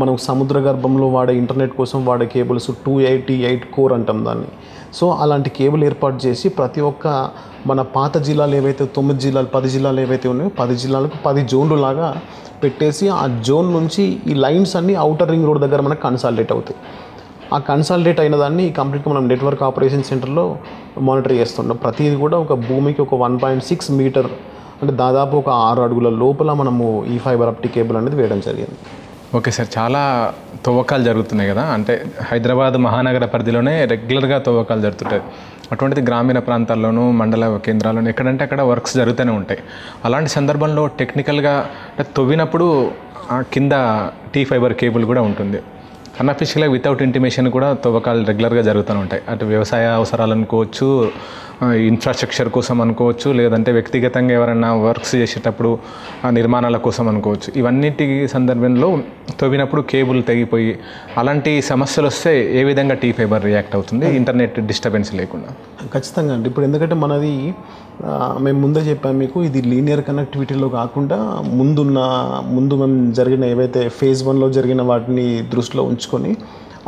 మనం సముద్ర గర్భంలో వాడే ఇంటర్నెట్ కోసం వాడే కేబుల్స్ 288 కోర్ అంటాం దాన్ని. సో అలాంటి కేబుల్ ఏర్పాటు చేసి ప్రతి ఒక్క మన పాత జిల్లాలు ఏవైతే 9 జిల్లాలు 10 జిల్లాలు ఏవైతే ఉన్నాయో 10 జిల్లాలకు 10 జోన్లు లాగా పెట్టేసి ఆ జోన్ నుంచి ఈ లైన్స్ అన్నీ ఔటర్ రింగ్ రోడ్ దగ్గర మనకు కన్సాలిడేట్ అవుతాయి. ఆ కన్సాలిడేట్ అయిన దాన్ని కంప్లీట్గా మనం నెట్వర్క్ ఆపరేషన్ సెంటర్లో మానిటర్ చేస్తున్నాం. ప్రతిదీ కూడా ఒక భూమికి ఒక 1.6 మీటర్ అంటే దాదాపు ఒక 6 అడుగుల లోపల మనము ఈ ఫైబర్ ఆప్టిక్ కేబుల్ అనేది వేయడం జరిగింది. ఓకే సార్, చాలా తవ్వకాలు జరుగుతున్నాయి కదా, అంటే హైదరాబాద్ మహానగర పరిధిలోనే రెగ్యులర్గా తవ్వకాలు జరుగుతుంటాయి. అటువంటిది గ్రామీణ ప్రాంతాల్లోనూ మండల కేంద్రాల్లోనూ ఎక్కడంటే అక్కడ వర్క్స్ జరుగుతూనే ఉంటాయి. అలాంటి సందర్భంలో టెక్నికల్గా తవ్వినప్పుడు కింద T-Fiber కేబుల్ కూడా ఉంటుంది. అన్అఫీషియల్గా వితౌట్ ఇంటిమేషన్ కూడా తవ్వకాలు రెగ్యులర్గా జరుగుతూనే ఉంటాయి. అటు వ్యవసాయ అవసరాలు అనుకోవచ్చు, ఇన్ఫ్రాస్ట్రక్చర్ కోసం అనుకోవచ్చు, లేదంటే వ్యక్తిగతంగా ఎవరైనా వర్క్స్ చేసేటప్పుడు నిర్మాణాల కోసం అనుకోవచ్చు. ఇవన్నిటి సందర్భంలో తవ్వినప్పుడు కేబుల్ తెగిపోయి అలాంటి సమస్యలు వస్తే ఏ విధంగా T-Fiber రియాక్ట్ అవుతుంది ఇంటర్నెట్ డిస్టర్బెన్స్ లేకుండా? ఖచ్చితంగా అండి. ఇప్పుడు ఎందుకంటే మనది మేము ముందే చెప్పాము మీకు, ఇది లీనియర్ కనెక్టివిటీలో కాకుండా ముందు మనం జరిగిన ఏవైతే ఫేజ్ 1లో జరిగిన వాటిని దృష్టిలో ఉంచుకొని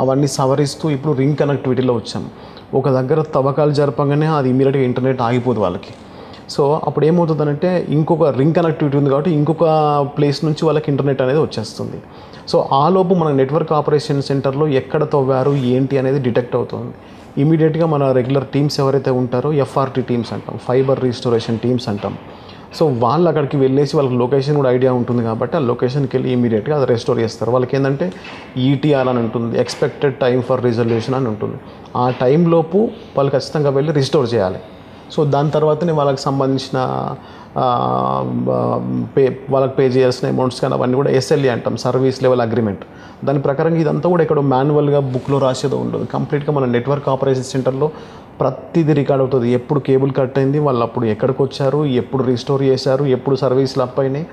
అవన్నీ సవరిస్తూ ఇప్పుడు రింగ్ కనెక్టివిటీలో వచ్చాము. ఒక దగ్గర తవ్వకాలు జరపగానే అది ఇమీడియట్గా ఇంటర్నెట్ ఆగిపోదు వాళ్ళకి. సో అప్పుడు ఏమవుతుందంటే ఇంకొక రింగ్ కనెక్టివిటీ ఉంది కాబట్టి ఇంకొక ప్లేస్ నుంచి వాళ్ళకి ఇంటర్నెట్ అనేది వచ్చేస్తుంది. సో ఆ లోపు మన నెట్వర్క్ ఆపరేషన్ సెంటర్లో ఎక్కడ తవ్వారు ఏంటి అనేది డిటెక్ట్ అవుతుంది. ఇమీడియట్గా మన రెగ్యులర్ టీమ్స్ ఎవరైతే ఉంటారో FRT టీమ్స్ అంటాం, ఫైబర్ రీస్టోరేషన్ టీమ్స్ అంటాం. సో వాళ్ళు అక్కడికి వెళ్ళేసి వాళ్ళకి లొకేషన్ కూడా ఐడియా ఉంటుంది కాబట్టి ఆ లొకేషన్కి వెళ్ళి ఇమీడియట్గా అది రెస్టోర్ చేస్తారు. వాళ్ళకి ఏంటంటే ETR అని ఉంటుంది, ఎక్స్పెక్టెడ్ టైం ఫర్ రిజల్యూషన్ అని ఉంటుంది. ఆ టైంలోపు వాళ్ళు ఖచ్చితంగా వెళ్ళి రిస్టోర్ చేయాలి. సో దాని తర్వాతనే వాళ్ళకి సంబంధించిన వాళ్ళకి పే చేయాల్సిన అమౌంట్స్ కానీ అవన్నీ కూడా SLA అంటాం, సర్వీస్ లెవెల్ అగ్రిమెంట్. దాని ప్రకారం ఇదంతా కూడా ఇక్కడ మాన్యువల్గా బుక్లో రాసేదో ఉండదు. కంప్లీట్గా మన నెట్వర్క్ ఆపరేషన్ సెంటర్లో ప్రతిదీ రికార్డ్ అవుతుంది. ఎప్పుడు కేబుల్ కట్ అయింది, వాళ్ళు అప్పుడు ఎక్కడికి వచ్చారు, ఎప్పుడు రీస్టోర్ చేశారు, ఎప్పుడు సర్వీసులు అప్ అయినాయి,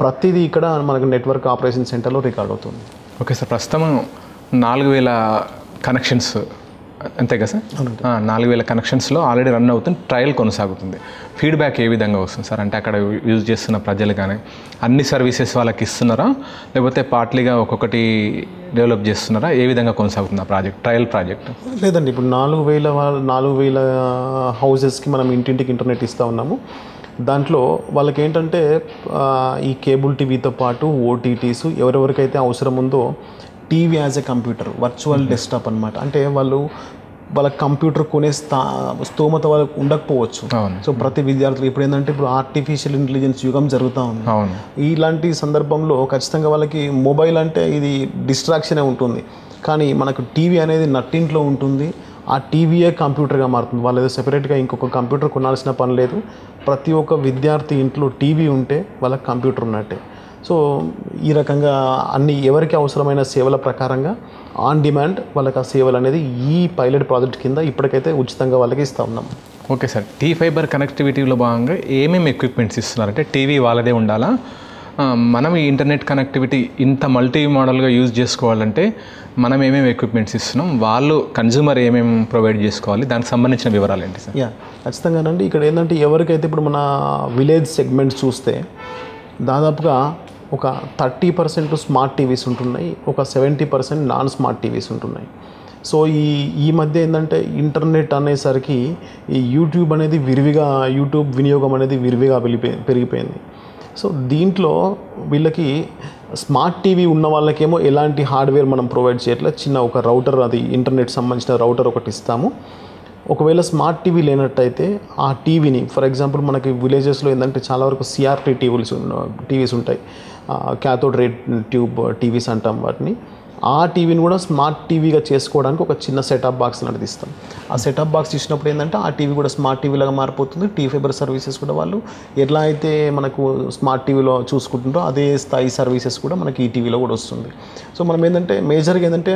ప్రతిదీ ఇక్కడ మనకు నెట్వర్క్ ఆపరేషన్ సెంటర్లో రికార్డ్ అవుతుంది. ఓకే సార్, ప్రస్తుతం 4000 కనెక్షన్స్ అంతే కదా సార్? 4000 కనెక్షన్స్లో ఆల్రెడీ రన్ అవుతుంది, ట్రయల్ కొనసాగుతుంది. ఫీడ్బ్యాక్ ఏ విధంగా వస్తుంది సార్? అంటే అక్కడ యూజ్ చేస్తున్న ప్రజలు కానీ అన్ని సర్వీసెస్ వాళ్ళకి ఇస్తున్నారా, లేకపోతే పార్ట్లీగా ఒక్కొక్కటి డెవలప్ చేస్తున్నారా? ఏ విధంగా కొనసాగుతుంది ఆ ప్రాజెక్ట్, ట్రయల్ ప్రాజెక్ట్? లేదండి, ఇప్పుడు 4000 హౌజెస్కి మనం ఇంటింటికి ఇంటర్నెట్ ఇస్తూ ఉన్నాము. దాంట్లో వాళ్ళకి ఏంటంటే ఈ కేబుల్ టీవీతో పాటు OTTs ఎవరెవరికైతే అవసరం ఉందో TV as a computer, virtual desktop అనమాట. అంటే వాళ్ళ కంప్యూటర్ కొనే స్తోమత వాళ్ళకి ఉండకపోవచ్చు. సో ప్రతి విద్యార్థులు ఇప్పుడు ఏంటంటే ఇప్పుడు ఆర్టిఫిషియల్ ఇంటెలిజెన్స్ యుగం జరుగుతూ ఉంది. ఇలాంటి సందర్భంలో ఖచ్చితంగా వాళ్ళకి మొబైల్ అంటే ఇది డిస్ట్రాక్షనే ఉంటుంది, కానీ మనకు టీవీ అనేది నట్టింట్లో ఉంటుంది. ఆ టీవీయే కంప్యూటర్గా మారుతుంది. వాళ్ళు ఏదో సెపరేట్గా ఇంకొక కంప్యూటర్ కొనాల్సిన పని లేదు. ప్రతి ఒక్క విద్యార్థి ఇంట్లో టీవీ ఉంటే వాళ్ళకి కంప్యూటర్ ఉన్నట్టే. సో ఈ రకంగా అన్ని ఎవరికి అవసరమైన సేవల ప్రకారంగా ఆన్ డిమాండ్ వాళ్ళకి ఆ సేవలు అనేది ఈ పైలట్ ప్రాజెక్ట్ కింద ఇప్పటికైతే ఉచితంగా వాళ్ళకి ఇస్తూ ఉన్నాం. ఓకే సార్, T-Fiber కనెక్టివిటీలో భాగంగా ఏమేమి ఎక్విప్మెంట్స్ ఇస్తున్నారంటే టీవీ వాళ్ళదే ఉండాలా? మనం ఈ ఇంటర్నెట్ కనెక్టివిటీ ఇంత మల్టీ మోడల్గా యూజ్ చేసుకోవాలంటే మనం ఏమేమి ఎక్విప్మెంట్స్ ఇస్తున్నాం, వాళ్ళు కన్జ్యూమర్ ఏమేమి ప్రొవైడ్ చేసుకోవాలి, దానికి సంబంధించిన వివరాలు ఏంటి సార్? ఖచ్చితంగానండి. ఇక్కడ ఏంటంటే ఎవరికైతే ఇప్పుడు మన విలేజ్ సెగ్మెంట్స్ చూస్తే దాదాపుగా ఒక 30% స్మార్ట్ టీవీస్ ఉంటున్నాయి, ఒక 70% నాన్ స్మార్ట్ టీవీస్ ఉంటున్నాయి. సో ఈ మధ్య ఏంటంటే ఇంటర్నెట్ అనేసరికి ఈ యూట్యూబ్ వినియోగం అనేది విరివిగా పెరిగిపోయింది. సో దీంట్లో వీళ్ళకి స్మార్ట్ టీవీ ఉన్న వాళ్ళకేమో ఎలాంటి హార్డ్వేర్ మనం ప్రొవైడ్ చేయట్లేదు. చిన్న ఒక రౌటర్, అది ఇంటర్నెట్ సంబంధించిన రౌటర్ ఒకటి ఇస్తాము. ఒకవేళ స్మార్ట్ టీవీ లేనట్టయితే ఆ టీవీని, ఫర్ ఎగ్జాంపుల్ మనకి విలేజెస్లో ఏంటంటే చాలా వరకు CRT టీవీస్ ఉంటాయి, క్యాథోడ్ రే ట్యూబ్ టీవీస్ అంటాం వాటిని. ఆ టీవీని కూడా స్మార్ట్ టీవీగా చేసుకోవడానికి ఒక చిన్న సెటప్ బాక్స్ లాంటిది ఇస్తాం. ఆ సెటప్ బాక్స్ ఇచ్చినప్పుడు ఏంటంటే ఆ టీవీ కూడా స్మార్ట్ టీవీలాగా మారిపోతుంది. T-Fiber సర్వీసెస్ కూడా వాళ్ళు ఎలా అయితే మనకు స్మార్ట్ టీవీలో చూసుకుంటుంటో అదే స్థాయి సర్వీసెస్ కూడా మనకి ఈ టీవీలో కూడా వస్తుంది. సో మనం ఏంటంటే మేజర్గా ఏంటంటే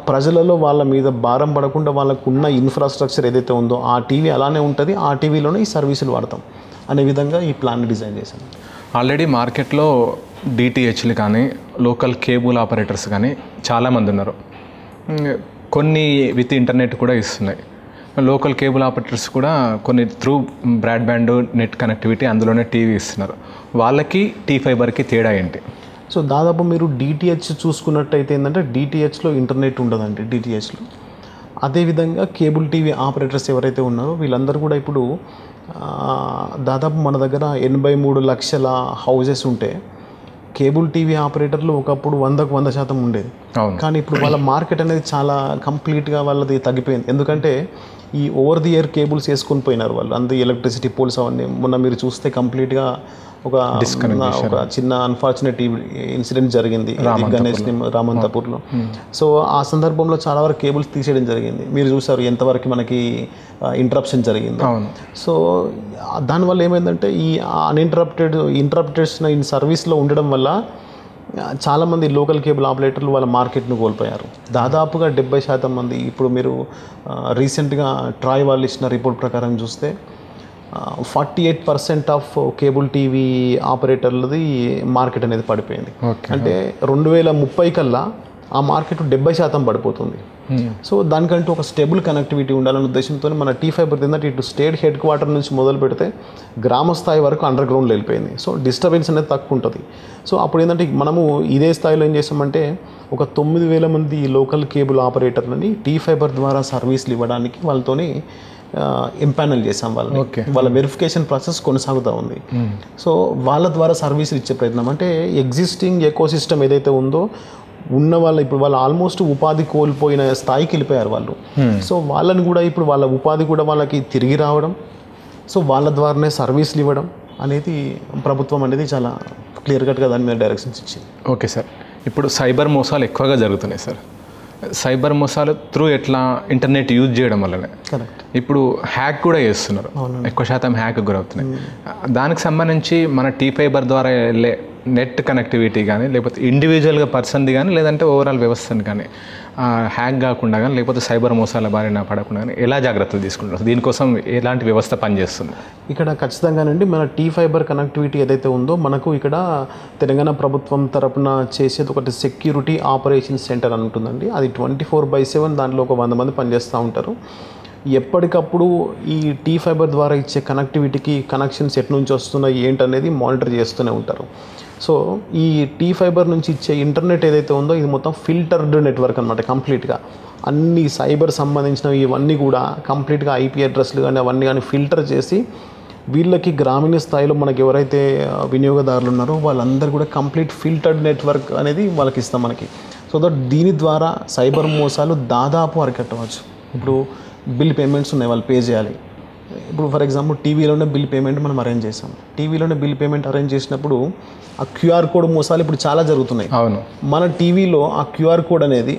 ప్రజలలో వాళ్ళ మీద భారం పడకుండా వాళ్ళకున్న ఇన్ఫ్రాస్ట్రక్చర్ ఏదైతే ఉందో ఆ టీవీ అలానే ఉంటుంది, ఆ టీవీలోనే ఈ సర్వీసులు వాడతాం అనే విధంగా ఈ ప్లాన్ డిజైన్ చేశాను. ఆల్రెడీ మార్కెట్లో DTHలు కానీ లోకల్ కేబుల్ ఆపరేటర్స్ కానీ చాలామంది ఉన్నారు. కొన్ని విత్ ఇంటర్నెట్ కూడా ఇస్తున్నాయి. లోకల్ కేబుల్ ఆపరేటర్స్ కూడా కొన్ని త్రూ బ్రాడ్బ్యాండ్ నెట్ కనెక్టివిటీ అందులోనే టీవీ ఇస్తున్నారు. వాళ్ళకి T-Fiberకి తేడా ఏంటి? సో దాదాపు మీరు DTH చూసుకున్నట్టయితే ఏంటంటే DTHలో ఇంటర్నెట్ ఉండదండి. DTHలో అదేవిధంగా కేబుల్ టీవీ ఆపరేటర్స్ ఎవరైతే ఉన్నారో వీళ్ళందరూ కూడా ఇప్పుడు దాదాపు మన దగ్గర 83 లక్షల హౌజెస్ ఉంటే కేబుల్ టీవీ ఆపరేటర్లు ఒకప్పుడు 100కు 100% ఉండేది. కానీ ఇప్పుడు వాళ్ళ మార్కెట్ అనేది చాలా కంప్లీట్గా వాళ్ళది తగ్గిపోయింది. ఎందుకంటే ఈ ఓవర్ ది ఎయిర్ కేబుల్స్ వేసుకొని పోయినారు వాళ్ళు. అందు ఎలక్ట్రిసిటీ పోల్స్ అవన్నీ మొన్న మీరు చూస్తే కంప్లీట్గా ఒక చిన్న అన్ఫార్చునేట్ ఇన్సిడెంట్ జరిగింది గణేష్ రామంతపూర్లో. సో ఆ సందర్భంలో చాలా వరకు కేబుల్స్ తీసేయడం జరిగింది. మీరు చూసారు ఎంతవరకు మనకి ఇంటరప్షన్ జరిగింది. సో దానివల్ల ఏమైందంటే ఈ ఇంటరప్టెడ్ ఇన్ సర్వీస్లో ఉండడం వల్ల చాలామంది లోకల్ కేబుల్ ఆపరేటర్లు వాళ్ళ మార్కెట్ను కోల్పోయారు. దాదాపుగా 70% మంది. ఇప్పుడు మీరు రీసెంట్గా ట్రాయ్ వాళ్ళు ఇచ్చిన రిపోర్ట్ ప్రకారం చూస్తే 48% ఆఫ్ కేబుల్ టీవీ ఆపరేటర్లది మార్కెట్ అనేది పడిపోయింది. అంటే 2030 కల్లా ఆ మార్కెట్ 70% పడిపోతుంది. సో దానికంటూ ఒక స్టేబుల్ కనెక్టివిటీ ఉండాలనే ఉద్దేశంతో మన T-Fiber ఏంటంటే ఇటు స్టేట్ హెడ్ క్వార్టర్ నుంచి మొదలు పెడితే గ్రామ స్థాయి వరకు అండర్ గ్రౌండ్లో వెళ్ళిపోయింది. సో డిస్టర్బెన్స్ అనేది తక్కువ ఉంటుంది. సో అప్పుడు ఏంటంటే మనము ఇదే స్థాయిలో ఏం చేస్తామంటే ఒక 9,000 మంది లోకల్ కేబుల్ ఆపరేటర్లని T-Fiber ద్వారా సర్వీసులు ఇవ్వడానికి వాళ్ళతోని ఎంపానల్ చేసాం. వాళ్ళ వెరిఫికేషన్ ప్రాసెస్ కొనసాగుతూ ఉంది. సో వాళ్ళ ద్వారా సర్వీసులు ఇచ్చే ప్రయత్నం అంటే ఎగ్జిస్టింగ్ ఎకోసిస్టమ్ ఏదైతే ఉందో ఉన్న వాళ్ళు ఇప్పుడు వాళ్ళు ఆల్మోస్ట్ ఉపాధి కోల్పోయిన స్థాయికి వెళ్ళిపోయారు వాళ్ళు. సో వాళ్ళని కూడా ఇప్పుడు వాళ్ళ ఉపాధి కూడా వాళ్ళకి తిరిగి రావడం, సో వాళ్ళ ద్వారానే సర్వీసులు ఇవ్వడం అనేది ప్రభుత్వం అనేది చాలా క్లియర్ కట్గా దాని మీద డైరెక్షన్స్ ఇచ్చింది. ఓకే సార్, ఇప్పుడు సైబర్ మోసాలు ఎక్కువగా జరుగుతున్నాయి సార్. సైబర్ మోసాలు త్రూ ఎట్లా ఇంటర్నెట్ యూజ్ చేయడం వల్లనే. కరెక్ట్. ఇప్పుడు హ్యాక్ కూడా చేస్తున్నారు, ఎక్కువ శాతం హ్యాక్ గురవుతున్నాయి. దానికి సంబంధించి మన T-Fiber ద్వారా వెళ్ళే నెట్ కనెక్టివిటీ కానీ, లేకపోతే ఇండివిజువల్గా పర్సన్ది కానీ, లేదంటే ఓవరాల్ వ్యవస్థని కానీ హ్యాక్ కాకుండా కానీ, లేకపోతే సైబర్ మోసాల బారిన పడకుండా కానీ ఎలా జాగ్రత్తలు తీసుకుంటారు? దీనికోసం ఎలాంటి వ్యవస్థ పనిచేస్తుంది? ఇక్కడ ఖచ్చితంగానండి మన T-Fiber కనెక్టివిటీ ఏదైతే ఉందో మనకు ఇక్కడ తెలంగాణ ప్రభుత్వం తరపున చేసేది ఒకటి సెక్యూరిటీ ఆపరేషన్ సెంటర్ అని ఉంటుందండి. అది 24/7 దాంట్లో ఒక 100 మంది పనిచేస్తూ ఉంటారు. ఎప్పటికప్పుడు ఈ T-Fiber ద్వారా ఇచ్చే కనెక్టివిటీకి కనెక్షన్స్ ఎటు నుంచి వస్తున్నాయి ఏంటనేది మానిటర్ చేస్తూనే ఉంటారు. సో ఈ T-Fiber నుంచి ఇచ్చే ఇంటర్నెట్ ఏదైతే ఉందో ఇది మొత్తం ఫిల్టర్డ్ నెట్వర్క్ అనమాట. కంప్లీట్గా అన్ని సైబర్ సంబంధించినవి ఇవన్నీ కూడా కంప్లీట్గా IP అడ్రస్లు కానీ అవన్నీ కానీ ఫిల్టర్ చేసి వీళ్ళకి గ్రామీణ స్థాయిలో మనకి ఎవరైతే వినియోగదారులు ఉన్నారో వాళ్ళందరూ కూడా కంప్లీట్ ఫిల్టర్డ్ నెట్వర్క్ అనేది వాళ్ళకి ఇస్తాం మనకి. సో దట్ దీని ద్వారా సైబర్ మోసాలు దాదాపు అరికట్టవచ్చు. ఇప్పుడు బిల్ పేమెంట్స్ ఉన్నాయి, వాళ్ళు పే చేయాలి. ఇప్పుడు ఫర్ ఎగ్జాంపుల్ టీవీలోనే బిల్ పేమెంట్ మనం అరేంజ్ చేసాం. టీవీలోనే బిల్ పేమెంట్ అరేంజ్ చేసినప్పుడు ఆ QR కోడ్ మోసాలు ఇప్పుడు చాలా జరుగుతున్నాయి. అవును. మన టీవీలో ఆ QR కోడ్ అనేది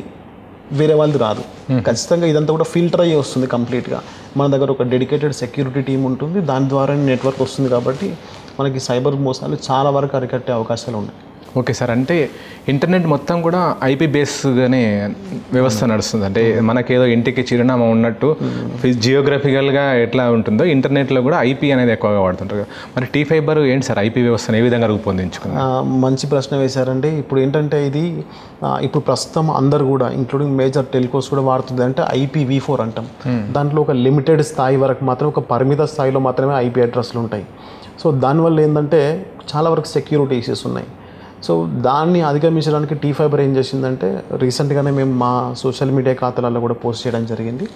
వేరే వాళ్ళది రాదు. ఖచ్చితంగా ఇదంతా కూడా ఫిల్టర్ అయ్యి వస్తుంది కంప్లీట్గా. మన దగ్గర ఒక డెడికేటెడ్ సెక్యూరిటీ టీం ఉంటుంది, దాని ద్వారా నెట్వర్క్ వస్తుంది. కాబట్టి మనకి సైబర్ మోసాలు చాలా వరకు అరికట్టే అవకాశాలు ఉన్నాయి. ఓకే సార్, అంటే ఇంటర్నెట్ మొత్తం కూడా IP బేస్గానే వ్యవస్థ నడుస్తుంది. అంటే మనకేదో ఇంటికి చిరునామా ఉన్నట్టు జియోగ్రఫికల్గా ఎట్లా ఉంటుందో ఇంటర్నెట్లో కూడా IP అనేది ఎక్కువగా వాడుతుంటారు. మరి T-Fiber ఏంటి సార్, IP వ్యవస్థను ఏ విధంగా రూపొందించుకుంది? మంచి ప్రశ్న వేశారండి. ఇప్పుడు ఏంటంటే ఇది ఇప్పుడు ప్రస్తుతం అందరు కూడా ఇంక్లూడింగ్ మేజర్ టెలికోస్ కూడా వాడుతుంది. అంటే IPv4 అంటాం. దాంట్లో ఒక లిమిటెడ్ స్థాయి వరకు మాత్రమే, ఒక పరిమిత స్థాయిలో మాత్రమే IP అడ్రస్లు ఉంటాయి. సో దానివల్ల ఏంటంటే చాలా వరకు సెక్యూరిటీ ఇష్యూస్ ఉన్నాయి. సో దాన్ని అధిగమించడానికి T-Fiber ఏం చేసిందంటే రీసెంట్గానే మేము మా సోషల్ మీడియా ఖాతాలలో కూడా పోస్ట్ చేయడం జరిగింది.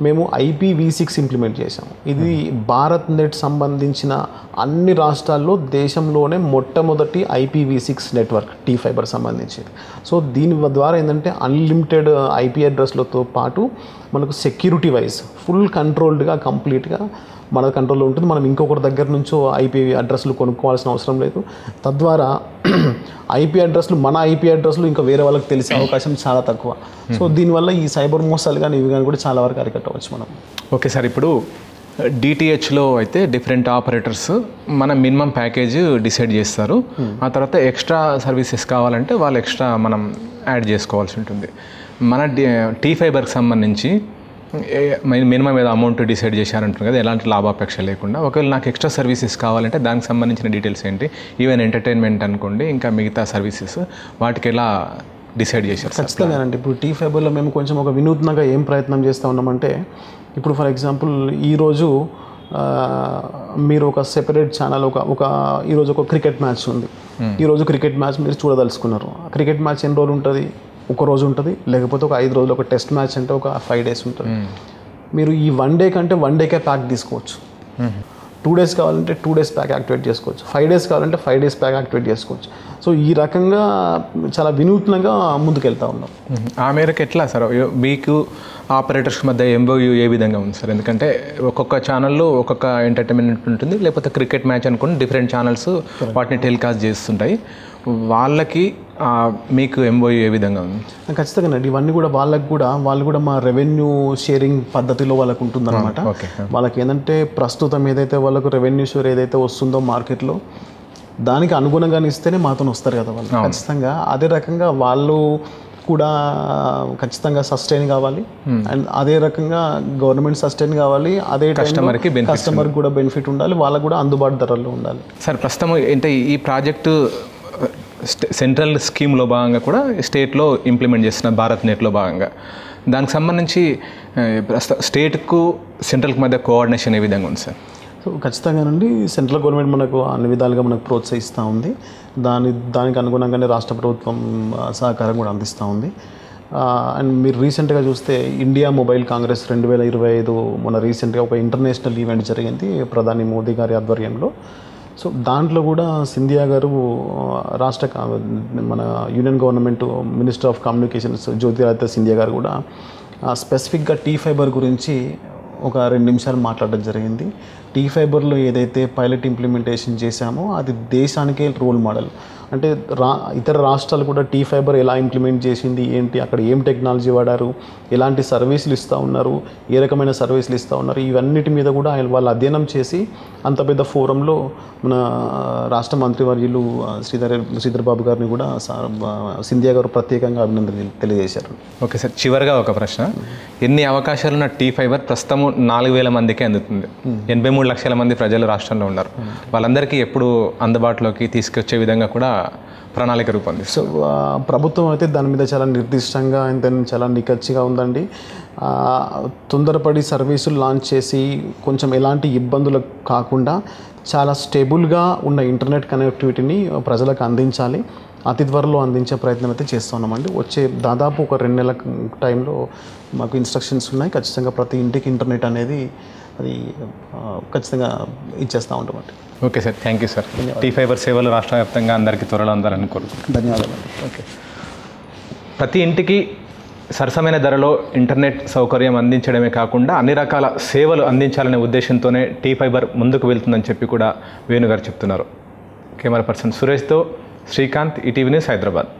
మేము IPv6 ఇంప్లిమెంట్ చేసాము. ఇది భారత్ నెట్ సంబంధించిన అన్ని రాష్ట్రాల్లో దేశంలోనే మొట్టమొదటి IPv6 నెట్వర్క్ T-Fiber సంబంధించింది. సో దీని ద్వారా ఏంటంటే అన్లిమిటెడ్ IP అడ్రస్లతో పాటు మనకు సెక్యూరిటీ వైజ్ ఫుల్ కంట్రోల్డ్గా కంప్లీట్గా మన కంట్రోల్లో ఉంటుంది. మనం ఇంకొకరి దగ్గర నుంచో IP అడ్రస్లు కొనుక్కోవాల్సిన అవసరం లేదు. తద్వారా IP అడ్రస్లు మన IP అడ్రస్లు ఇంకా వేరే వాళ్ళకి తెలిసే అవకాశం చాలా తక్కువ. సో దీనివల్ల ఈ సైబర్ మోసాలు కానీ ఇవి కానీ కూడా చాలా వరకు అరికట్టవచ్చు మనం. ఓకే సార్, ఇప్పుడు DTHలో అయితే డిఫరెంట్ ఆపరేటర్స్ మన మినిమం ప్యాకేజ్ డిసైడ్ చేస్తారు. ఆ తర్వాత ఎక్స్ట్రా సర్వీసెస్ కావాలంటే వాళ్ళు ఎక్స్ట్రా మనం యాడ్ చేసుకోవాల్సి ఉంటుంది. మన T-Fiberకి సంబంధించి మినిమం ఏదో అమౌంట్ డిసైడ్ చేశారంటారు కదా, ఎలాంటి లాభాపేక్ష లేకుండా. ఒకవేళ నాకు ఎక్స్ట్రా సర్వీసెస్ కావాలంటే దానికి సంబంధించిన డీటెయిల్స్ ఏంటి, ఈవెన్ ఎంటర్టైన్మెంట్ అనుకోండి, ఇంకా మిగతా సర్వీసెస్ వాటికి ఎలా డిసైడ్ చేశారు? ఖచ్చితంగానండి. ఇప్పుడు T-Fiberలో మేము కొంచెం ఒక వినూత్నంగా ఏం ప్రయత్నం చేస్తూ ఉన్నామంటే, ఇప్పుడు ఫర్ ఎగ్జాంపుల్ ఈరోజు మీరు ఒక సెపరేట్ ఛానల్ ఈరోజు ఒక క్రికెట్ మ్యాచ్ ఉంది. ఈరోజు క్రికెట్ మ్యాచ్ మీరు చూడదలుచుకున్నారు. ఆ క్రికెట్ మ్యాచ్ ఎన్ని రోజులు ఉంటుంది? ఒక రోజు ఉంటుంది, లేకపోతే ఒక 5 రోజులు. ఒక టెస్ట్ మ్యాచ్ అంటే ఒక 5 days ఉంటుంది. మీరు ఈ 1 day కంటే 1 dayకే ప్యాక్ తీసుకోవచ్చు. 2 days కావాలంటే 2 days ప్యాక్ యాక్టివేట్ చేసుకోవచ్చు. 5 days కావాలంటే 5 days ప్యాక్ యాక్టివేట్ చేసుకోవచ్చు. సో ఈ రకంగా చాలా వినూత్నంగా ముందుకెళ్తా ఉన్నాం. ఆ మేరకు ఎట్లా సార్ మీకు ఆపరేటర్స్ మధ్య MOU ఏ విధంగా ఉంది సార్? ఎందుకంటే ఒక్కొక్క ఛానల్లో ఒక్కొక్క ఎంటర్టైన్మెంట్ ఉంటుంది, లేకపోతే క్రికెట్ మ్యాచ్ అనుకోండి డిఫరెంట్ ఛానల్స్ వాటిని టెలికాస్ట్ చేస్తుంటాయి. వాళ్ళకి మీకు MOU ఏ విధంగా ఉంది? ఖచ్చితంగానండి. ఇవన్నీ కూడా వాళ్ళు కూడా మా రెవెన్యూ షేరింగ్ పద్ధతిలో వాళ్ళకు ఉంటుందన్నమాట. వాళ్ళకి ఏంటంటే ప్రస్తుతం ఏదైతే వాళ్ళకు రెవెన్యూ షేర్ ఏదైతే వస్తుందో మార్కెట్లో దానికి అనుగుణంగా ఇస్తేనే మాతో వస్తారు కదా వాళ్ళు. ఖచ్చితంగా అదే రకంగా వాళ్ళు కూడా ఖచ్చితంగా సస్టైన్ కావాలి. అండ్ అదే రకంగా గవర్నమెంట్ సస్టైన్ కావాలి. అదే కస్టమర్కి కూడా బెనిఫిట్ ఉండాలి. వాళ్ళకు కూడా అందుబాటు ధరల్లో ఉండాలి. సార్ ప్రస్తుతం అంటే ఈ ప్రాజెక్టు సెంట్రల్ స్కీమ్లో భాగంగా కూడా స్టేట్లో ఇంప్లిమెంట్ చేస్తున్న భారత్ నెట్లో భాగంగా దానికి సంబంధించి స్టేట్కు సెంట్రల్కి మధ్య కోఆర్డినేషన్ ఏ విధంగా ఉంది సార్? సో ఖచ్చితంగానండి. సెంట్రల్ గవర్నమెంట్ మనకు అన్ని విధాలుగా మనకు ప్రోత్సహిస్తూ ఉంది. దానికి అనుగుణంగానే రాష్ట్ర ప్రభుత్వం సహకారం కూడా అందిస్తూ ఉంది. అండ్ మీరు రీసెంట్గా చూస్తే ఇండియా మొబైల్ కాంగ్రెస్ 2025 మన రీసెంట్గా ఒక ఇంటర్నేషనల్ ఈవెంట్ జరిగింది ప్రధాని మోదీ గారి ఆధ్వర్యంలో. సో దాంట్లో కూడా సింధియా గారు మన union government minister of communications Jyotiraditya Scindia గారు కూడా స్పెసిఫిక్గా T-Fiber గురించి ఒక 2 నిమిషాలు మాట్లాడడం జరిగింది. టీ ఫైబర్లో ఏదైతే పైలట్ ఇంప్లిమెంటేషన్ చేశామో అది దేశానికే రోల్ మోడల్. అంటే ఇతర రాష్ట్రాలు కూడా టీ ఫైబర్ ఎలా ఇంప్లిమెంట్ చేసింది ఏంటి, అక్కడ ఏం టెక్నాలజీ వాడారు, ఎలాంటి సర్వీసులు ఇస్తూ ఉన్నారు, ఏ రకమైన సర్వీసులు ఇస్తూ ఉన్నారు, ఇవన్నిటి మీద కూడా వాళ్ళు అధ్యయనం చేసి అంత పెద్ద ఫోరంలో మన రాష్ట్ర మంత్రివర్యులు శ్రీధర్ బాబు గారిని కూడా సింధియా గారు ప్రత్యేకంగా అభినందనలు తెలియజేశారు. ఓకే సార్, చివరిగా ఒక ప్రశ్న. ఎన్ని అవకాశాలున్న టీ ఫైబర్ ప్రస్తుతం 4,000 మందికే అందుతుంది. 83 లక్షల మంది ప్రజలు రాష్ట్రంలో ఉన్నారు. వాళ్ళందరికీ ఎప్పుడు అందుబాటులోకి తీసుకొచ్చే విధంగా కూడా ప్రణాళిక రూపొందిస్తారు. సో ప్రభుత్వం అయితే దాని మీద చాలా నిర్దిష్టంగా చాలా నిఖచ్చిగా ఉందండి. తొందరపడి సర్వీసులు లాంచ్ చేసి కొంచెం ఎలాంటి ఇబ్బందులు కాకుండా చాలా స్టేబుల్గా ఉన్న ఇంటర్నెట్ కనెక్టివిటీని ప్రజలకు అందించాలి. అతి త్వరలో అందించే ప్రయత్నం అయితే చేస్తూ ఉన్నామండి. వచ్చే దాదాపు ఒక 2 నెలల టైంలో మాకు ఇన్స్ట్రక్షన్స్ ఉన్నాయి. ఖచ్చితంగా ప్రతి ఇంటికి ఇంటర్నెట్ అనేది అది ఖచ్చితంగా ఇచ్చేస్తూ ఉంటామండి. Okay sir, thank you sir. T fiber సేవలు రాష్ట్ర వ్యాప్తంగా అందరికీ త్వరలో అందాలని కోరుకుంటున్నాను. ధన్యవాదాలు. ఓకే. ప్రతి ఇంటికి సరసమైన ధరలో ఇంటర్నెట్ సౌకర్యం అందించడమే కాకుండా అన్ని రకాల సేవలు అందించాలనే ఉద్దేశంతోనే టీ ఫైబర్ ముందుకు వెళ్తుందని చెప్పి కూడా వేణుగారు చెప్తున్నారు. కెమెరా పర్సన్ సురేష్తో శ్రీకాంత్, ఈటీవీ న్యూస్, హైదరాబాద్.